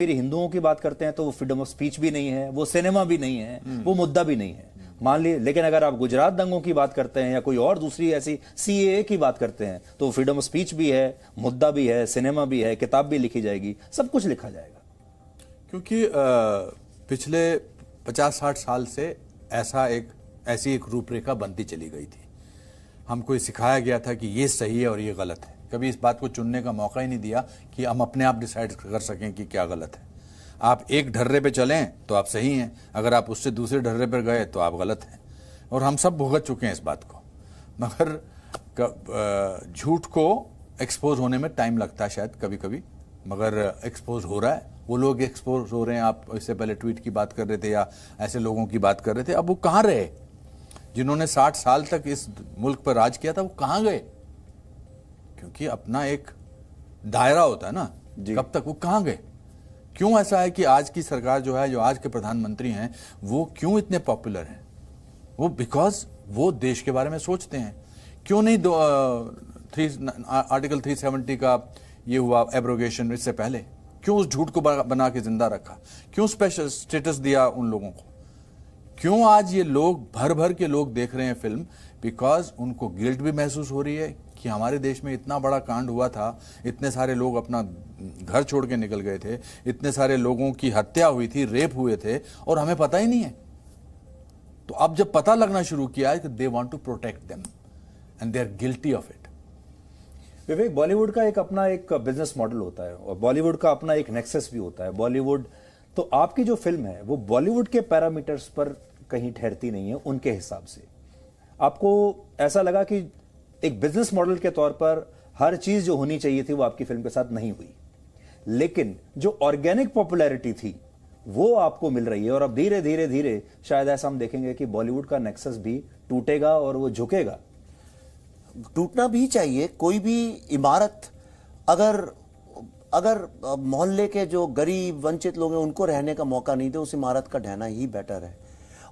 फिर हिंदुओं की बात करते हैं तो वो फ्रीडम ऑफ स्पीच भी नहीं है, वो सिनेमा भी नहीं है, वो मुद्दा भी नहीं है, मान ली। लेकिन अगर आप गुजरात दंगों की बात करते हैं या कोई और दूसरी ऐसी सीएए की बात करते हैं तो फ्रीडम ऑफ स्पीच भी है, मुद्दा भी है, सिनेमा भी है, किताब भी लिखी जाएगी, सब कुछ लिखा जाएगा। क्योंकि पिछले 50-60 साल से ऐसी एक रूपरेखा बनती चली गई थी। हमको ये सिखाया गया था कि ये सही है और ये गलत है। कभी इस बात को चुनने का मौका ही नहीं दिया कि हम अपने आप डिसाइड कर सकें कि क्या गलत है। आप एक ढर्रे पे चलें तो आप सही हैं, अगर आप उससे दूसरे ढर्रे पर गए तो आप गलत हैं। और हम सब भुगत चुके हैं इस बात को। मगर झूठ को एक्सपोज होने में टाइम लगता है शायद कभी कभी, मगर एक्सपोज हो रहा है। वो लोग एक्सपोज हो रहे हैं। आप इससे पहले ट्वीट की बात कर रहे थे या ऐसे लोगों की बात कर रहे थे। अब वो कहाँ रहे जिन्होंने 60 साल तक इस मुल्क पर राज किया था? वो कहाँ गए? क्योंकि अपना एक दायरा होता है ना, कब तक वो कहाँ गए? क्यों ऐसा है कि आज की सरकार जो है, जो आज के प्रधानमंत्री हैं, वो क्यों इतने पॉपुलर हैं? वो बिकॉज वो देश के बारे में सोचते हैं। क्यों नहीं आर्टिकल 370 का ये हुआ एब्रोगेशन इससे पहले? क्यों उस झूठ को बना के जिंदा रखा? क्यों स्पेशल स्टेटस दिया उन लोगों को? क्यों आज ये लोग भर भर के लोग देख रहे हैं फिल्म? बिकॉज उनको गिल्ट भी महसूस हो रही है कि हमारे देश में इतना बड़ा कांड हुआ था, इतने सारे लोग अपना घर छोड़ के निकल गए थे, इतने सारे लोगों की हत्या हुई थी, रेप हुए थे, और हमें पता ही नहीं है। तो अब जब पता लगना शुरू किया है कि they want to protect them and they are guilty of it. Vivek, Bollywood का अपना एक बिजनेस मॉडल होता है और बॉलीवुड का अपना एक नेक्सस भी होता है। बॉलीवुड, तो आपकी जो फिल्म है वो बॉलीवुड के पैरामीटर्स पर कहीं ठहरती नहीं है उनके हिसाब से। आपको ऐसा लगा कि एक बिजनेस मॉडल के तौर पर हर चीज जो होनी चाहिए थी वो आपकी फिल्म के साथ नहीं हुई, लेकिन जो ऑर्गेनिक पॉपुलैरिटी थी वो आपको मिल रही है। और अब धीरे धीरे धीरे शायद ऐसा हम देखेंगे कि बॉलीवुड का नेक्सस भी टूटेगा और वो झुकेगा। टूटना भी चाहिए। कोई भी इमारत अगर मोहल्ले के जो गरीब वंचित लोग हैं उनको रहने का मौका नहीं दे, उस इमारत का ढहना ही बेटर है।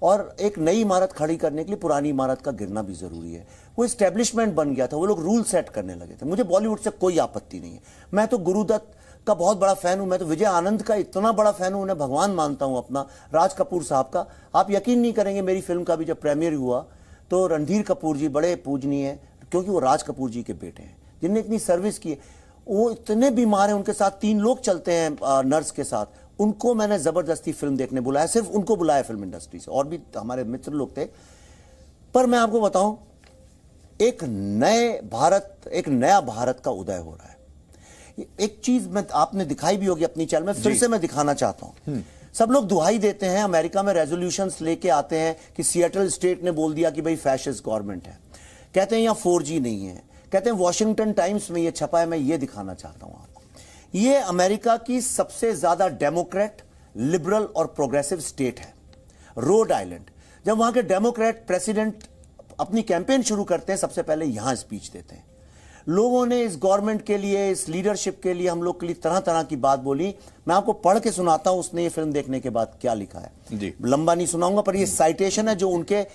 और एक नई इमारत खड़ी करने के लिए पुरानी इमारत का गिरना भी जरूरी है। वो एस्टेब्लिशमेंट बन गया था, वो लोग रूल सेट करने लगे थे। मुझे बॉलीवुड से कोई आपत्ति नहीं है। मैं तो गुरुदत्त का बहुत बड़ा फैन हूं, मैं तो विजय आनंद का इतना बड़ा फैन हूं, उन्हें भगवान मानता हूं अपना। राज कपूर साहब का आप यकीन नहीं करेंगे, मेरी फिल्म का भी जब प्रीमियर हुआ तो रणधीर कपूर जी बड़े पूजनीय है, क्योंकि वो राज कपूर जी के बेटे हैं जिनने इतनी सर्विस की है। वो इतने बीमार हैं, उनके साथ 3 लोग चलते हैं नर्स के साथ। उनको मैंने जबरदस्ती फिल्म देखने बुलाया, सिर्फ उनको बुलाया फिल्म इंडस्ट्री से, और भी हमारे मित्र लोग थे। पर मैं आपको बताऊं, एक नया भारत का उदय हो रहा है। एक चीज मैं आपने दिखाई भी होगी अपनी चैनल में, फिर से मैं दिखाना चाहता हूं। सब लोग दुहाई देते हैं, अमेरिका में रेजोल्यूशंस लेके आते हैं कि सिएटल स्टेट ने बोल दिया कि भाई फैशिस्ट गवर्नमेंट है, कहते हैं यहां 4G नहीं है, कहते हैं वॉशिंगटन टाइम्स में ये छपा है। मैं ये दिखाना चाहता हूं आपको, ये अमेरिका की सबसे ज्यादा डेमोक्रेट, लिबरल और प्रोग्रेसिव स्टेट है, रोड आइलैंड। जब वहां के डेमोक्रेट प्रेसिडेंट अपनी कैंपेन शुरू करते हैं, सबसे पहले यहां स्पीच देते हैं। लोगों ने इस गवर्नमेंट के लिए, इस लीडरशिप के लिए, हम लोग के लिए तरह तरह की बात बोली। मैं आपको पढ़ के सुनाता हूं उसने ये फिल्म देखने के बाद क्या लिखा है जी। लंबा नहीं सुनाऊंगा, पर ये साइटेशन है जो उनके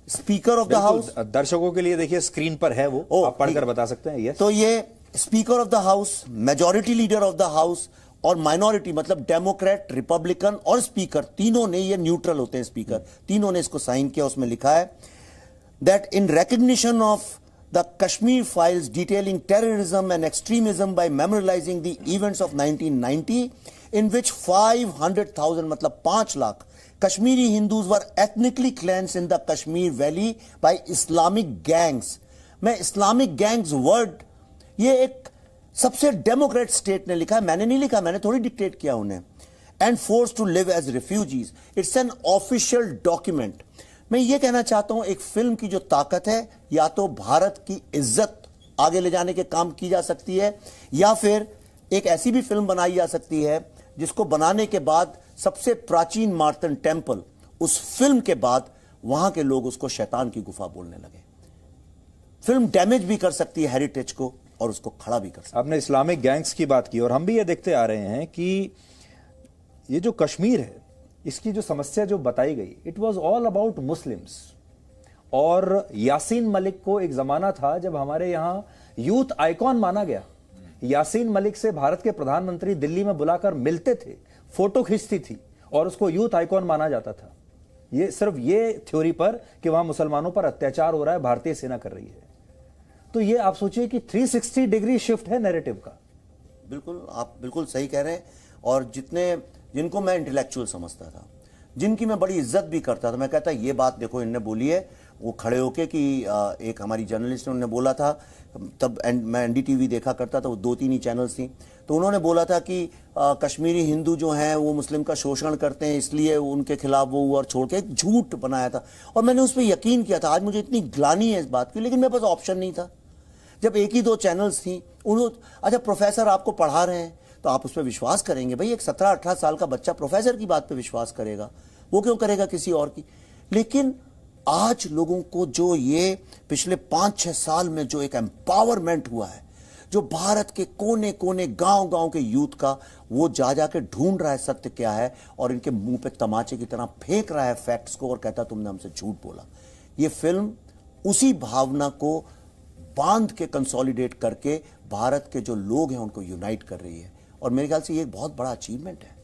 स्पीकर ऑफ द हाउस, दर्शकों के लिए देखिए स्क्रीन पर है वो, आप पढ़कर बता सकते हैं। यस। तो ये speaker of the house, majority leader of the house और माइनॉरिटी मतलब डेमोक्रेट, रिपब्लिकन और स्पीकर, तीनों ने, ये न्यूट्रल होते हैं स्पीकर, तीनों ने इसको साइन किया। उसमें लिखा है that in recognition of the Kashmir files detailing terrorism and extremism by memorialising the events of 1990 in which 500,000 मतलब 5 lakh Kashmiri Hindus were ethnically cleansed in the Kashmir Valley by Islamic gangs। मैं Islamic gangs word, ये एक सबसे Democrat state ने लिखा है, मैंने नहीं लिखा, मैंने थोड़ी डिक्टेट किया उन्हें। And force to live as refugees, it's an official document. मैं ये कहना चाहता हूं, एक फिल्म की जो ताकत है, या तो भारत की इज्जत आगे ले जाने के काम की जा सकती है, या फिर एक ऐसी भी फिल्म बनाई जा सकती है जिसको बनाने के बाद सबसे प्राचीन मार्तन टेम्पल, उस फिल्म के बाद वहां के लोग उसको शैतान की गुफा बोलने लगे। फिल्म डैमेज भी कर सकती है हेरिटेज को और उसको खड़ा भी कर सकती है। आपने इस्लामिक गैंग्स की बात की और हम भी ये देखते आ रहे हैं कि ये जो कश्मीर है, इसकी जो समस्या जो बताई गई, it was all about Muslims. और यासीन मलिक को एक जमाना था जब हमारे यहां यूथ आइकॉन माना गया। यासीन मलिक से भारत के प्रधानमंत्री दिल्ली में बुलाकर मिलते थे, फोटो खींचती थी और उसको यूथ आइकॉन माना जाता था। ये सिर्फ ये थ्योरी पर कि वहां मुसलमानों पर अत्याचार हो रहा है, भारतीय सेना कर रही है। तो ये आप सोचिए कि 360 डिग्री शिफ्ट है नैरेटिव का। बिल्कुल, आप बिल्कुल सही कह रहे हैं। और जिनको मैं इंटेलेक्चुअल समझता था, जिनकी मैं बड़ी इज्जत भी करता था, मैं कहता ये बात देखो इनने बोली है, वो खड़े होके कि एक हमारी जर्नलिस्ट ने, उन्होंने बोला था, तब मैं एनडीटीवी देखा करता था, वो 2-3 ही चैनल्स थी, तो उन्होंने बोला था कि कश्मीरी हिंदू जो हैं वो मुस्लिम का शोषण करते हैं, इसलिए उनके खिलाफ वो हुआ, और छोड़ के एक झूठ बनाया था। और मैंने उस पर यकीन किया था। आज मुझे इतनी ग्लानी है इस बात की, लेकिन मेरे पास ऑप्शन नहीं था। जब 1 ही 2 चैनल्स थी, अच्छा प्रोफेसर आपको पढ़ा रहे हैं तो आप उस पर विश्वास करेंगे। भाई एक 17-18 साल का बच्चा प्रोफेसर की बात पे विश्वास करेगा, वो क्यों करेगा किसी और की? लेकिन आज लोगों को जो ये पिछले 5-6 साल में जो एक एम्पावरमेंट हुआ है, जो भारत के कोने कोने गांव-गांव के यूथ का, वो जा के ढूंढ रहा है सत्य क्या है, और इनके मुंह पे तमाचे की तरह फेंक रहा है फैक्ट्स को और कहता तुमने हमसे झूठ बोला। ये फिल्म उसी भावना को बांध के कंसोलिडेट करके भारत के जो लोग हैं उनको यूनाइट कर रही है, और मेरे ख्याल से ये एक बहुत बड़ा अचीवमेंट है।